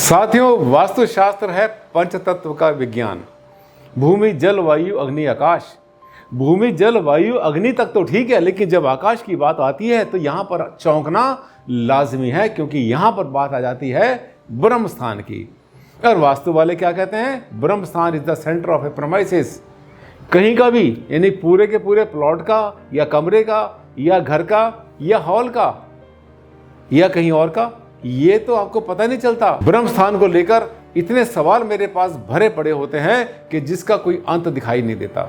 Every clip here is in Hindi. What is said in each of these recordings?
साथियों, वास्तुशास्त्र है पंचतत्व का विज्ञान। भूमि, जल, वायु, अग्नि, आकाश। भूमि, जल, वायु, अग्नि तक तो ठीक है, लेकिन जब आकाश की बात आती है तो यहाँ पर चौंकना लाजमी है, क्योंकि यहाँ पर बात आ जाती है ब्रह्म स्थान की। और वास्तु वाले क्या कहते हैं? ब्रह्म स्थान is the centre of A premises. कहीं का भी, यानी पूरे के पूरे प्लॉट का या कमरे का या घर का या हॉल का या कहीं और का, ये तो आपको पता नहीं चलता। ब्रह्म स्थान को लेकर इतने सवाल मेरे पास भरे पड़े होते हैं कि जिसका कोई अंत दिखाई नहीं देता।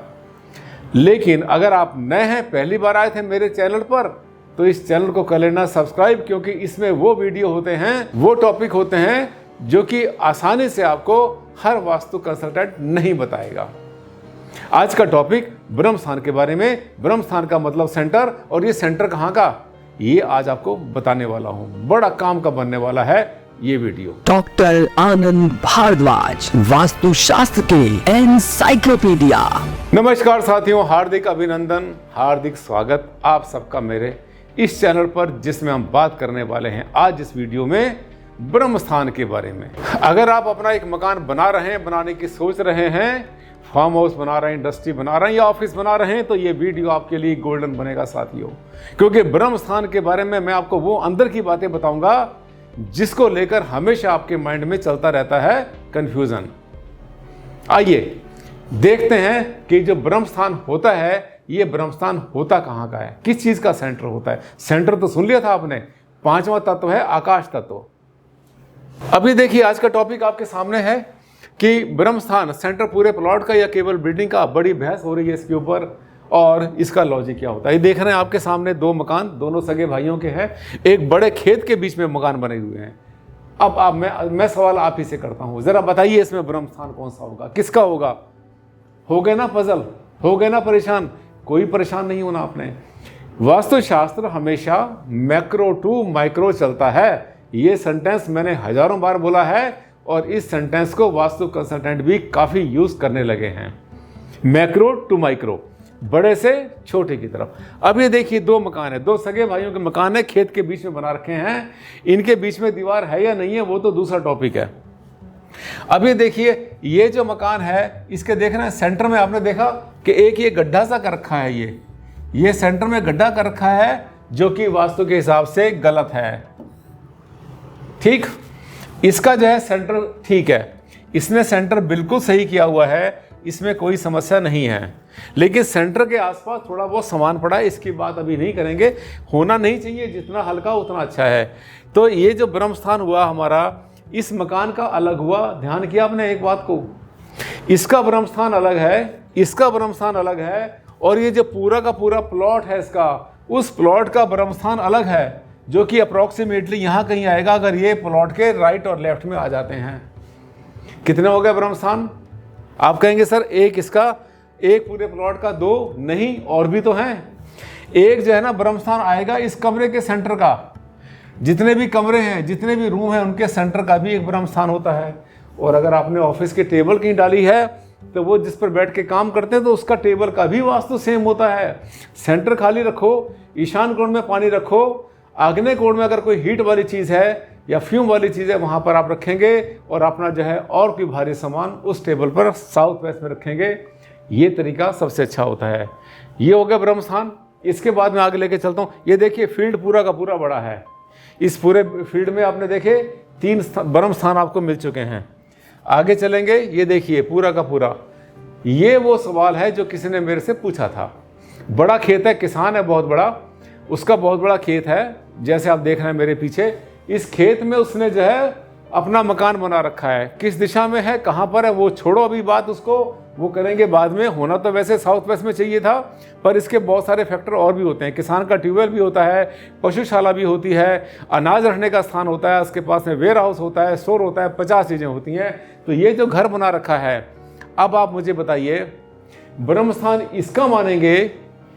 लेकिन अगर आप नए हैं, पहली बार आए थे मेरे चैनल पर, तो इस चैनल को कर लेना सब्सक्राइब, क्योंकि इसमें वो वीडियो होते हैं, वो टॉपिक होते हैं जो कि आसानी से आपको हर वास्तु कंसल्टेंट नहीं बताएगा। आज का टॉपिक ब्रह्म स्थान के बारे में। ब्रह्म स्थान का मतलब सेंटर, और ये सेंटर कहाँ का, ये आज आपको बताने वाला हूं। बड़ा काम का बनने वाला है ये वीडियो। डॉक्टर आनंद भारद्वाज, वास्तुशास्त्र के एनसाइक्लोपीडिया। नमस्कार साथियों, हार्दिक अभिनंदन, हार्दिक स्वागत आप सबका मेरे इस चैनल पर, जिसमें हम बात करने वाले हैं आज इस वीडियो में ब्रह्म स्थान के बारे में। अगर आप अपना एक मकान बना रहे हैं, बनाने की सोच रहे हैं, फार्म हाउस बना रहे हैं, इंडस्ट्री बना रहे हैं या ऑफिस बना रहे हैं, तो ये वीडियो आपके लिए गोल्डन बनेगा साथियों। क्योंकि ब्रह्म स्थान के बारे में मैं आपको वो अंदर की बातें बताऊंगा जिसको लेकर हमेशा आपके माइंड में चलता रहता है कंफ्यूजन। आइए देखते हैं कि जो ब्रह्म स्थान होता है, ये ब्रह्म स्थान होता कहाँ का है, किस चीज का सेंटर होता है। सेंटर तो सुन लिया था आपने, पांचवा तत्व है आकाश तत्व। अभी देखिए, आज का टॉपिक आपके सामने है कि ब्रह्म स्थान सेंटर पूरे प्लॉट का या केवल बिल्डिंग का। बड़ी बहस हो रही है इसके ऊपर, और इसका लॉजिक क्या होता है। ये देख रहे हैं आपके सामने दो मकान, दोनों सगे भाइयों के हैं, एक बड़े खेत के बीच में मकान बने हुए हैं। अब आप मैं सवाल आप ही से करता हूं, जरा बताइए इसमें ब्रह्म स्थान कौन सा होगा, किसका होगा? हो गए ना पजल, हो गए ना परेशान? कोई परेशान नहीं होना आपने। वास्तुशास्त्र हमेशा मैक्रो टू माइक्रो चलता है। ये सेंटेंस मैंने हजारों बार बोला है, और इस सेंटेंस को वास्तु कंसल्टेंट भी काफी यूज करने लगे हैं। मैक्रो टू माइक्रो, बड़े से छोटे की तरफ। अब ये देखिए, दो मकान है, दो सगे भाइयों के मकान है, खेत के बीच में बना रखे हैं। इनके बीच में दीवार है या नहीं है, वो तो दूसरा टॉपिक है। अब ये देखिए, ये जो मकान है, इसके देखना है सेंटर में आपने देखा कि एक ये गड्ढा सा कर रखा है। ये सेंटर में गड्ढा कर रखा है, जो कि वास्तु के हिसाब से गलत है। ठीक, इसका जो है सेंटर ठीक है, इसने सेंटर बिल्कुल सही किया हुआ है, इसमें कोई समस्या नहीं है। लेकिन सेंटर के आसपास थोड़ा बहुत सामान पड़ा है, इसकी बात अभी नहीं करेंगे। होना नहीं चाहिए, जितना हल्का उतना अच्छा है। तो ये जो ब्रह्म स्थान हुआ हमारा, इस मकान का अलग हुआ। ध्यान किया आपने एक बात को, इसका ब्रह्म स्थान अलग है, इसका ब्रह्म स्थान अलग है, और ये जो पूरा का पूरा प्लॉट है इसका, उस प्लॉट का ब्रह्म स्थान अलग है, जो कि अप्रॉक्सीमेटली यहाँ कहीं आएगा अगर ये प्लॉट के राइट और लेफ्ट में आ जाते हैं। कितने हो गए ब्रह्म स्थान? आप कहेंगे सर एक इसका, एक पूरे प्लॉट का, दो नहीं और भी तो हैं। एक जो है ना ब्रह्म स्थान आएगा इस कमरे के सेंटर का। जितने भी कमरे हैं, जितने भी रूम हैं, उनके सेंटर का भी एक ब्रह्म स्थान होता है। और अगर आपने ऑफिस की टेबल कहीं डाली है, तो वो जिस पर बैठ के काम करते हैं, तो उसका टेबल का भी वास्तु सेम होता है। सेंटर खाली रखो, ईशान कोण में पानी रखो, आग्नेय कोण में अगर कोई हीट वाली चीज़ है या फ्यूम वाली चीज़ है, वहाँ पर आप रखेंगे, और अपना जो है और कोई भारी सामान उस टेबल पर साउथ वेस्ट में रखेंगे। ये तरीका सबसे अच्छा होता है। ये हो गया ब्रह्म स्थान। इसके बाद मैं आगे लेके चलता हूँ। ये देखिए, फील्ड पूरा का पूरा बड़ा है। इस पूरे फील्ड में आपने देखे 3 ब्रह्म स्थान आपको मिल चुके हैं। आगे चलेंगे, ये देखिए पूरा का पूरा। ये वो सवाल है जो किसी ने मेरे से पूछा था। बड़ा खेत है, किसान है बहुत बड़ा, उसका बहुत बड़ा खेत है, जैसे आप देख रहे हैं मेरे पीछे। इस खेत में उसने जो है अपना मकान बना रखा है। किस दिशा में है, कहाँ पर है, वो छोड़ो अभी बात, उसको वो करेंगे बाद में। होना तो वैसे साउथ वेस्ट में चाहिए था, पर इसके बहुत सारे फैक्टर और भी होते हैं। किसान का ट्यूबवेल भी होता है, पशुशाला भी होती है, अनाज रखने का स्थान होता है, उसके पास में वेयर हाउस होता है, स्टोर होता है, 50 चीज़ें होती हैं। तो ये जो घर बना रखा है, अब आप मुझे बताइए, ब्रह्म स्थान इसका मानेंगे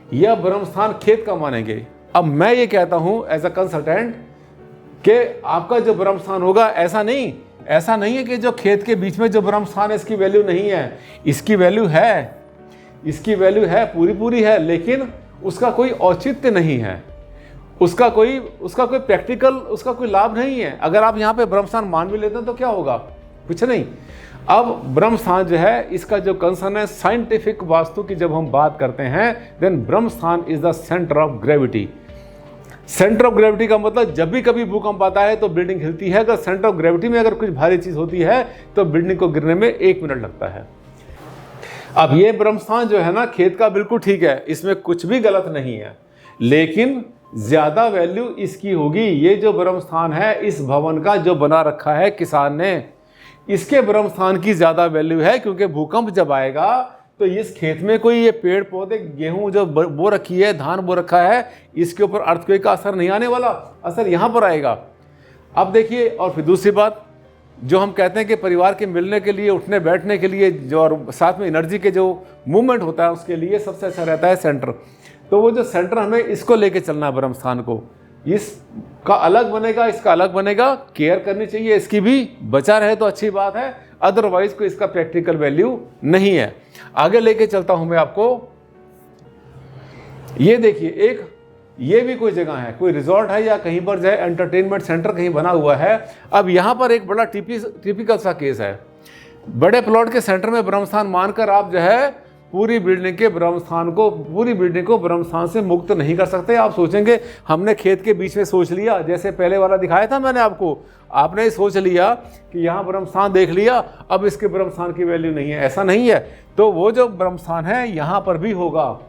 या ब्रह्म स्थान खेत का मानेंगे? अब मैं ये कहता हूं एज अ कंसल्टेंट कि आपका जो ब्रह्म स्थान होगा, ऐसा नहीं है कि जो खेत के बीच में जो ब्रह्म स्थान है इसकी वैल्यू नहीं है। इसकी वैल्यू है, इसकी वैल्यू है, पूरी है, लेकिन उसका कोई औचित्य नहीं है। उसका कोई प्रैक्टिकल, उसका कोई लाभ नहीं है। अगर आप यहाँ पे ब्रह्म स्थान मान भी लेते हैं तो क्या होगा, कुछ नहीं। अब ब्रह्म स्थान जो है, इसका जो कंसर्न है साइंटिफिक वास्तु की जब हम बात करते हैं, देन ब्रह्म स्थान is the centre of gravity. Centre of gravity का मतलब जब भी कभी भूकंप आता है तो बिल्डिंग हिलती है। अगर सेंटर ऑफ ग्रेविटी में अगर कुछ भारी चीज होती है तो बिल्डिंग को गिरने में 1 मिनट लगता है। अब ये ब्रह्म स्थान जो है ना, खेत का बिल्कुल ठीक है, इसमें कुछ भी गलत नहीं है, लेकिन ज्यादा वैल्यू इसकी होगी। ये जो ब्रह्म स्थान है, इस भवन का जो बना रखा है किसान ने, इसके ब्रह्म स्थान की ज्यादा वैल्यू है, क्योंकि भूकंप जब आएगा तो इस खेत में कोई ये पेड़ पौधे, गेहूं जो बो रखी है, धान बो रखा है, इसके ऊपर अर्थक्वेक का असर नहीं आने वाला, असर यहाँ पर आएगा। अब देखिए, और फिर दूसरी बात, जो हम कहते हैं कि परिवार के मिलने के लिए, उठने बैठने के लिए, जो और साथ में एनर्जी के जो मूवमेंट होता है, उसके लिए सबसे अच्छा रहता है सेंटर। तो वो जो सेंटर, हमें इसको लेके चलना है ब्रह्म स्थान को। इसका अलग बनेगा, इसका अलग बनेगा, केयर करनी चाहिए इसकी भी, बचा रहे तो अच्छी बात है, अदरवाइज कोई इसका प्रैक्टिकल वैल्यू नहीं है। आगे लेके चलता हूं मैं आपको। ये देखिए, एक ये भी कोई जगह है, कोई रिजॉर्ट है या कहीं पर जो है एंटरटेनमेंट सेंटर कहीं बना हुआ है। अब यहां पर एक बड़ा टिपिकल सा केस है। बड़े प्लॉट के सेंटर में ब्रह्म स्थान मानकर आप जो है पूरी बिल्डिंग को ब्रह्म स्थान से मुक्त नहीं कर सकते। आप सोचेंगे हमने खेत के बीच में सोच लिया, जैसे पहले वाला दिखाया था मैंने आपको, आपने सोच लिया कि यहाँ ब्रह्म स्थान देख लिया, अब इसके ब्रह्म स्थान की वैल्यू नहीं है, ऐसा नहीं है। तो वो जो ब्रह्म स्थान है यहाँ पर भी होगा।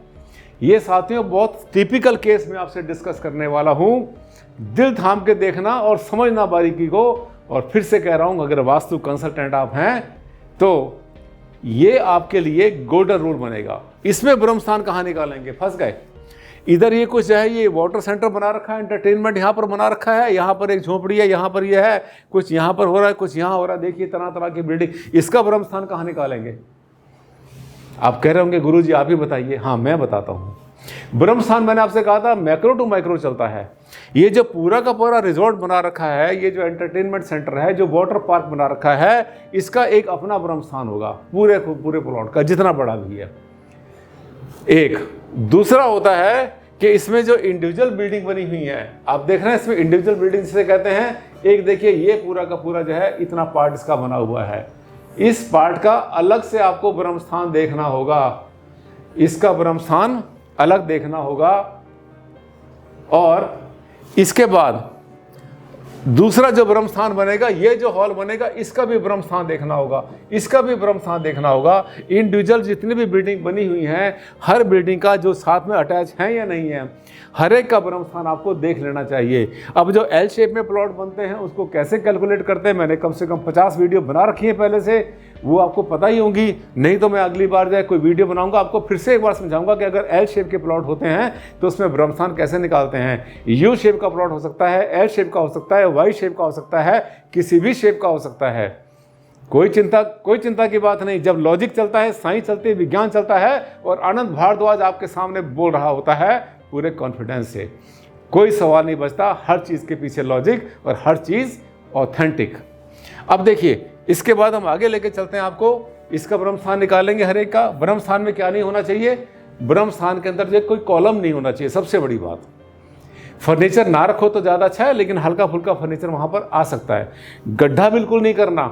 ये साथियों बहुत टिपिकल केस में आपसे डिस्कस करने वाला हूँ। दिल थाम के देखना और समझना बारीकी को। और फिर से कह रहा हूँ, अगर वास्तु कंसल्टेंट आप हैं तो ये आपके लिए गोल्डन रूल बनेगा। इसमें ब्रह्म स्थान कहाँ निकालेंगे, फंस गए। इधर ये कुछ है, ये वाटर सेंटर बना रखा है, एंटरटेनमेंट यहाँ पर बना रखा है, यहाँ पर एक झोपड़ी है, यहाँ पर ये है, कुछ यहाँ पर हो रहा है, कुछ यहाँ हो रहा है। देखिए तरह तरह की बिल्डिंग, इसका ब्रह्म स्थान कहाँ निकालेंगे। आप कह रहे होंगे गुरुजी आप ही बताइए। हाँ, मैं बताता हूँ। ब्रह्म स्थान मैंने आपसे कहा था मैक्रो टू माइक्रो चलता है। ये जो पूरा का पूरा रिजॉर्ट बना रखा है, ये जो एंटरटेनमेंट सेंटर है, जो वाटर पार्क बना रखा है, इसका एक अपना ब्रह्म स्थान होगा पूरे प्लॉट का, जितना बड़ा भी है। एक दूसरा होता है कि इसमें जो इंडिविजुअल बिल्डिंग बनी हुई है, आप देख रहे हैं इसमें इंडिविजुअल बिल्डिंग जिसे कहते हैं। एक देखिए, ये पूरा का पूरा जो है इतना पार्ट इसका बना हुआ है, इस पार्ट का अलग से आपको ब्रह्म स्थान देखना होगा, इसका ब्रह्म स्थान अलग देखना होगा। और इसके बाद दूसरा जो ब्रह्म स्थान बनेगा, ये जो हॉल बनेगा, इसका भी ब्रह्म स्थान देखना होगा, इसका भी ब्रह्म स्थान देखना होगा। इंडिविजुअल जितनी भी बिल्डिंग बनी हुई हैं, हर बिल्डिंग का जो साथ में अटैच है या नहीं है, हर एक का ब्रह्म स्थान आपको देख लेना चाहिए। अब जो एल शेप में प्लॉट बनते हैं उसको कैसे कैलकुलेट करते हैं, मैंने कम से कम 50 वीडियो बना रखी है पहले से, वो आपको पता ही होंगी। नहीं तो मैं अगली बार जो कोई वीडियो बनाऊंगा आपको फिर से एक बार समझाऊंगा कि अगर एल शेप के प्लॉट होते हैं तो उसमें ब्रह्म स्थान कैसे निकालते हैं। यू शेप का प्लॉट हो सकता है, एल शेप का हो सकता है, वाई शेप का हो सकता है, किसी भी शेप का हो सकता है। कोई चिंता की बात नहीं। जब लॉजिक चलता है, साइंस चलती है, विज्ञान चलता है और आनंद भारद्वाज आपके सामने बोल रहा होता है पूरे कॉन्फिडेंस से, कोई सवाल नहीं बचता। हर चीज़ के पीछे लॉजिक और हर चीज़ ऑथेंटिक। अब देखिए, इसके बाद हम आगे लेके चलते हैं आपको। इसका ब्रह्म स्थान निकालेंगे हर एक का। ब्रह्म स्थान में क्या नहीं होना चाहिए, ब्रह्म स्थान के अंदर जो कोई कॉलम नहीं होना चाहिए, सबसे बड़ी बात। फर्नीचर ना रखो तो ज़्यादा अच्छा है, लेकिन हल्का फुल्का फर्नीचर वहाँ पर आ सकता है। गड्ढा बिल्कुल नहीं करना,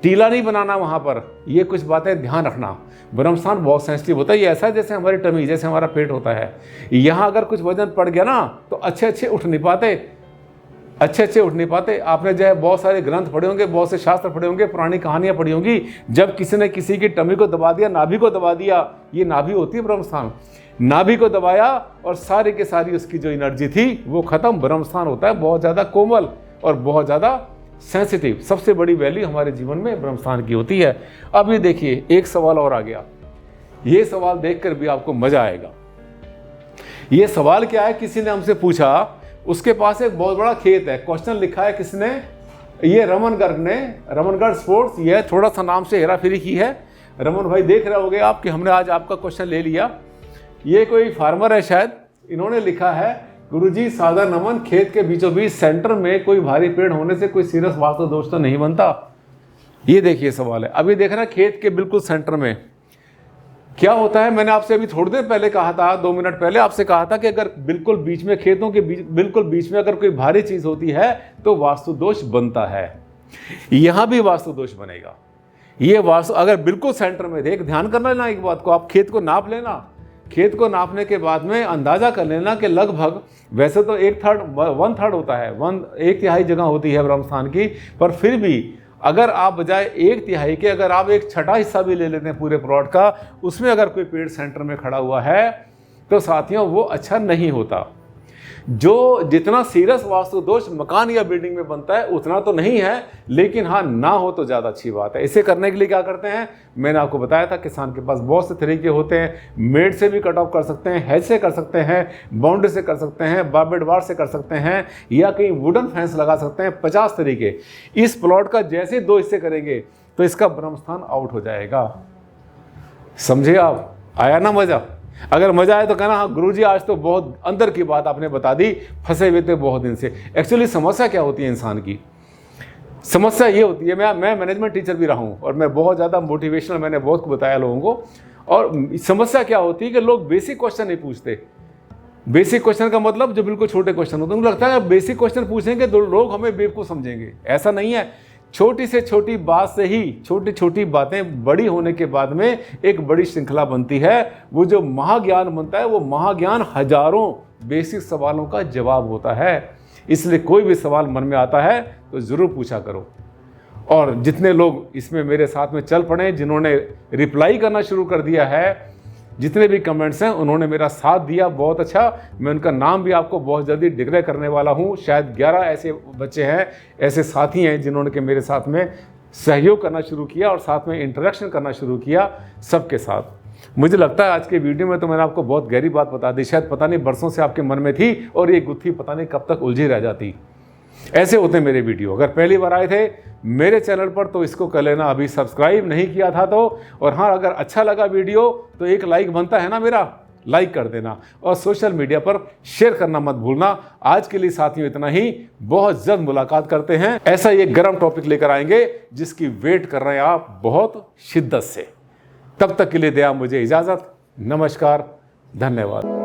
टीला नहीं बनाना वहाँ पर, ये कुछ बातें ध्यान रखना। ब्रह्म स्थान बहुत सेंसिटिव होता है। ये ऐसा है जैसे हमारी टमी, जैसे हमारा पेट होता है। यहाँ अगर कुछ वजन पड़ गया ना तो अच्छे उठ नहीं पाते। आपने जो है बहुत सारे ग्रंथ पढ़े होंगे, बहुत से शास्त्र पढ़े होंगे, पुरानी कहानियाँ पढ़ी होंगी। जब किसी ने किसी की टमी को दबा दिया, नाभि को दबा दिया, ये नाभि होती है ब्रह्म स्थान, नाभि को दबाया और सारी की सारी उसकी जो एनर्जी थी वो खत्म। ब्रह्म स्थान होता है बहुत ज़्यादा कोमल और बहुत ज़्यादा सेंसिटिव। सबसे बड़ी वैल्यू हमारे जीवन में ब्रह्म स्थान की होती है। अब ये देखिए, एक सवाल और आ गया। ये सवाल देखकर भी आपको मजा आएगा। ये सवाल क्या है, किसी ने हमसे पूछा, उसके पास एक बहुत बड़ा खेत है। क्वेश्चन लिखा है किसने, ये रमन गर्ग ने, रमनगढ़ स्पोर्ट्स, ये थोड़ा सा नाम से हेरा फेरी की है। रमन भाई देख रहे होंगे आप कि हमने आज आपका क्वेश्चन ले लिया। ये कोई फार्मर है शायद, इन्होंने लिखा है, गुरुजी सादर नमन, खेत के बीचों बीच सेंटर में कोई भारी पेड़ होने से कोई सीरियस वास्तु दोष तो नहीं बनता। ये देखिए सवाल है। अभी देख रहे हैं खेत के बिल्कुल सेंटर में क्या होता है, मैंने आपसे अभी थोड़ी देर पहले कहा था, 2 मिनट पहले आपसे कहा था कि अगर बिल्कुल बीच में, खेतों के बिल्कुल बीच में अगर कोई भारी चीज होती है तो वास्तु दोष बनता है। यहां भी वास्तु दोष बनेगा। ये वास्तु अगर बिल्कुल सेंटर में देख, ध्यान करना लेना एक बात को, आप खेत को नाप लेना, खेत को नापने के बाद में अंदाजा कर लेना कि लगभग, वैसे तो 1/3 होता है, 1/3 जगह होती है ब्रह्मस्थान की, पर फिर भी अगर आप बजाय 1/3 के अगर आप 1/6 हिस्सा भी ले लेते हैं पूरे प्लॉट का, उसमें अगर कोई पेड़ सेंटर में खड़ा हुआ है तो साथियों वो अच्छा नहीं होता। जो जितना सीरियस वास्तु दोष मकान या बिल्डिंग में बनता है उतना तो नहीं है, लेकिन हाँ ना हो तो ज़्यादा अच्छी बात है। इसे करने के लिए क्या करते हैं, मैंने आपको बताया था, किसान के पास बहुत से तरीके होते हैं। मेड से भी कट ऑफ कर सकते हैं, हेज से कर सकते हैं, बाउंड्री से कर सकते हैं, बार्बेड वायर से कर सकते हैं, या कहीं वुडन फेंस लगा सकते हैं। 50 तरीके। इस प्लॉट का जैसे 2 हिस्से करेंगे तो इसका ब्रह्मस्थान आउट हो जाएगा। समझे आप? आया ना मजा? अगर मजा आए तो कहना हाँ गुरुजी आज तो बहुत अंदर की बात आपने बता दी, फंसे हुए थे बहुत दिन से। एक्चुअली समस्या क्या होती है इंसान की? समस्या ये होती है, मैं मैनेजमेंट टीचर भी रहा हूँ और मैं बहुत ज़्यादा मोटिवेशनल, मैंने बहुत बताया लोगों को। और समस्या क्या होती है कि लोग बेसिक क्वेश्चन नहीं पूछते। बेसिक क्वेश्चन का मतलब जो बिल्कुल छोटे क्वेश्चन होते हैं, उनको लगता है बेसिक क्वेश्चन पूछेंगे तो लोग हमें बेवकूफ़ समझेंगे। ऐसा नहीं है। छोटी से छोटी बात से ही, छोटी छोटी बातें बड़ी होने के बाद में एक बड़ी श्रृंखला बनती है। वो जो महाज्ञान बनता है, वो महाज्ञान हजारों बेसिक सवालों का जवाब होता है। इसलिए कोई भी सवाल मन में आता है तो ज़रूर पूछा करो। और जितने लोग इसमें मेरे साथ में चल पड़े, जिन्होंने रिप्लाई करना शुरू कर दिया है, जितने भी कमेंट्स हैं, उन्होंने मेरा साथ दिया, बहुत अच्छा। मैं उनका नाम भी आपको बहुत जल्दी डिक्लेयर करने वाला हूँ। शायद 11 ऐसे बच्चे हैं, ऐसे साथी हैं जिन्होंने के मेरे साथ में सहयोग करना शुरू किया और साथ में इंटरेक्शन करना शुरू किया सबके साथ। मुझे लगता है आज के वीडियो में तो मैंने आपको बहुत गहरी बात बता दी, शायद पता नहीं बरसों से आपके मन में थी और ये गुत्थी पता नहीं कब तक उलझी रह जाती। ऐसे होते मेरे वीडियो। अगर पहली बार आए थे मेरे चैनल पर तो इसको कर लेना, अभी सब्सक्राइब नहीं किया था तो। और हाँ, अगर अच्छा लगा वीडियो तो एक लाइक बनता है ना मेरा, लाइक कर देना और सोशल मीडिया पर शेयर करना मत भूलना। आज के लिए साथियों इतना ही, बहुत जल्द मुलाकात करते हैं। ऐसा ये गर्म टॉपिक लेकर आएंगे जिसकी वेट कर रहे हैं आप बहुत शिद्दत से। तब तक के लिए दया मुझे इजाजत। नमस्कार, धन्यवाद।